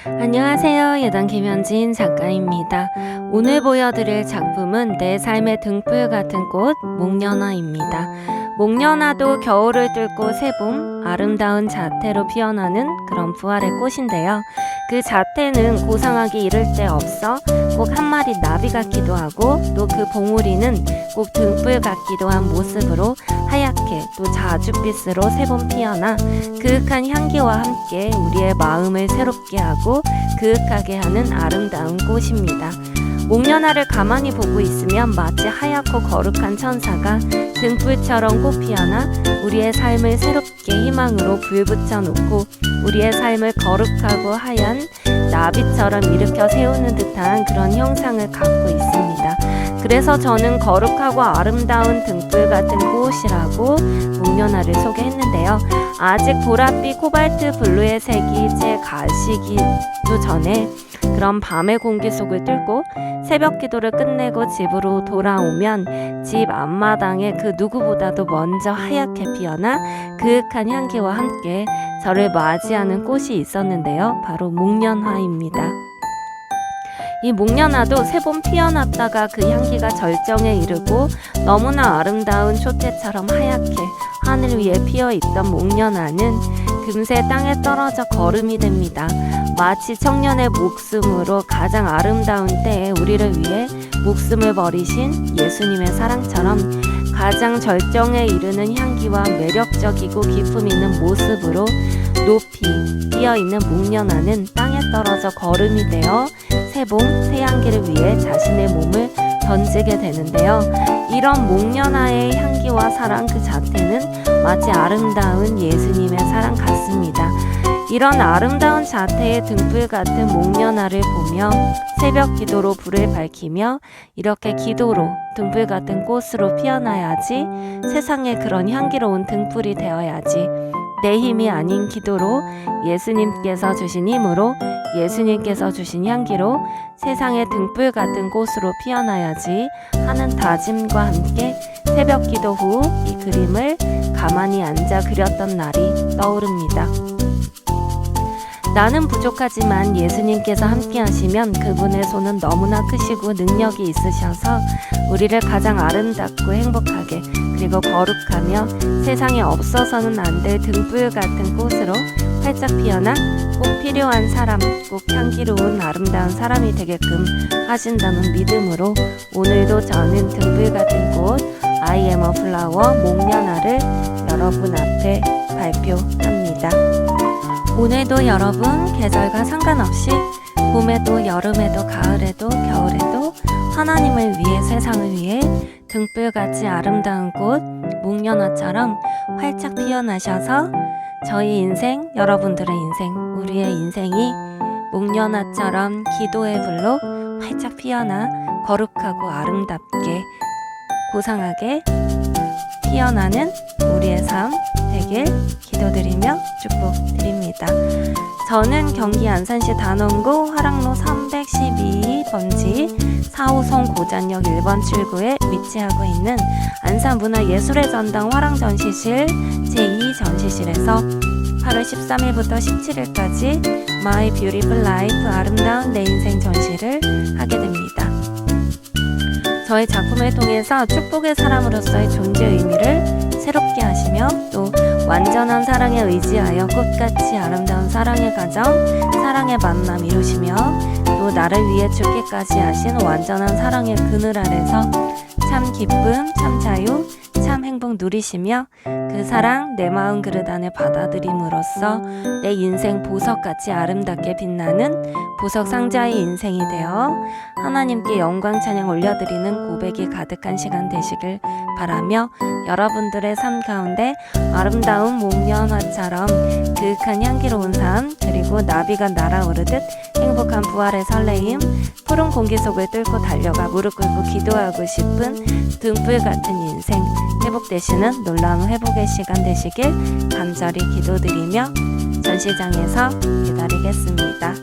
안녕하세요. 예당 김현진 작가입니다. 오늘 보여드릴 작품은 내 삶의 등불 같은 꽃 목련화입니다. 목련화도 겨울을 뚫고 새봄 아름다운 자태로 피어나는 그런 부활의 꽃인데요. 그 자태는 고상하게 이를 데 없어 꼭 한 마리 나비 같기도 하고 또 그 봉우리는 꼭 등불 같기도 한 모습으로 하얗게 또 자줏빛으로 새봄 피어나 그윽한 향기와 함께 우리의 마음을 새롭게 하고 그윽하게 하는 아름다운 꽃입니다. 목련화를 가만히 보고 있으면 마치 하얗고 거룩한 천사가 등불처럼 꽃 피어나 우리의 삶을 새롭게 희망으로 불붙여 놓고 우리의 삶을 거룩하고 하얀 나비처럼 일으켜 세우는 듯한 그런 형상을 갖고 있습니다. 그래서 저는 거룩하고 아름다운 등불 같은 꽃이라고 목련화를 소개했는데요. 아직 보랏빛 코발트 블루의 색이 채 가시기도 전에 그런 밤의 공기 속을 뚫고 새벽 기도를 끝내고 집으로 돌아오면 집 앞마당에 그 누구보다도 먼저 하얗게 피어나 그윽한 향기와 함께 저를 맞이하는 꽃이 있었는데요. 바로 목련화입니다. 이 목련화도 새봄 피어났다가 그 향기가 절정에 이르고 너무나 아름다운 초태처럼 하얗게 하늘 위에 피어있던 목련화는 금세 땅에 떨어져 거름이 됩니다. 마치 청년의 목숨으로 가장 아름다운 때에 우리를 위해 목숨을 버리신 예수님의 사랑처럼 가장 절정에 이르는 향기와 매력적이고 기품 있는 모습으로 높이 피어있는 목련화는 땅에 떨어져 거름이 되어 새봄, 새향기를 위해 자신의 몸을 던지게 되는데요. 이런 목련화의 향기와 사랑 그 자태는 마치 아름다운 예수님의 사랑 같습니다. 이런 아름다운 자태의 등불 같은 목련화를 보며 새벽 기도로 불을 밝히며 이렇게 기도로 등불 같은 꽃으로 피어나야지 세상에 그런 향기로운 등불이 되어야지 내 힘이 아닌 기도로 예수님께서 주신 힘으로 예수님께서 주신 향기로 세상의 등불 같은 꽃으로 피어나야지 하는 다짐과 함께 새벽 기도 후 이 그림을 가만히 앉아 그렸던 날이 떠오릅니다. 나는 부족하지만 예수님께서 함께 하시면 그분의 손은 너무나 크시고 능력이 있으셔서 우리를 가장 아름답고 행복하게 그리고 거룩하며 세상에 없어서는 안 될 등불 같은 꽃으로 활짝 피어나 꼭 필요한 사람, 꼭 향기로운 아름다운 사람이 되게끔 하신다는 믿음으로 오늘도 저는 등불 같은 꽃 I am a flower 목련화를 여러분 앞에 발표합니다. 오늘도 여러분 계절과 상관없이 봄에도 여름에도 가을에도 겨울에도 하나님을 위해 세상을 위해 등불같이 아름다운 꽃 목련화처럼 활짝 피어나셔서 저희 인생, 여러분들의 인생, 우리의 인생이 목련화처럼 기도의 불로 활짝 피어나 거룩하고 아름답게 고상하게 피어나는 우리의 삶 되길 기도드리며 축복드립니다. 저는 경기 안산시 단원구 화랑로 312번지 4호선 고잔역 1번 출구에 위치하고 있는 안산문화예술의 전당 화랑전시실 제2전시실에서 8월 13일부터 17일까지 My Beautiful Life 아름다운 내 인생 전시를 하게 됩니다. 저의 작품을 통해서 축복의 사람으로서의 존재 의미를 새롭게 하시며 또 완전한 사랑에 의지하여 꽃같이 아름다운 사랑의 가정, 사랑의 만남 이루시며 또 나를 위해 죽기까지 하신 완전한 사랑의 그늘 아래서 참 기쁨, 참 자유, 참 행복 누리시며 그 사랑 내 마음 그릇 안에 받아들임으로써 내 인생 보석같이 아름답게 빛나는 보석 상자의 인생이 되어 하나님께 영광 찬양 올려드리는 고백이 가득한 시간 되시길 바라며 여러분들의 삶 가운데 아름다운 목련화처럼 그윽한 향기로운 삶 그리고 나비가 날아오르듯 행복한 부활의 설레임 푸른 공기 속을 뚫고 달려가 무릎 꿇고 기도하고 싶은 등불 같은 인생 회복되시는 놀라운 회복의 시간 되시길 간절히 기도드리며 전시장에서 기다리겠습니다.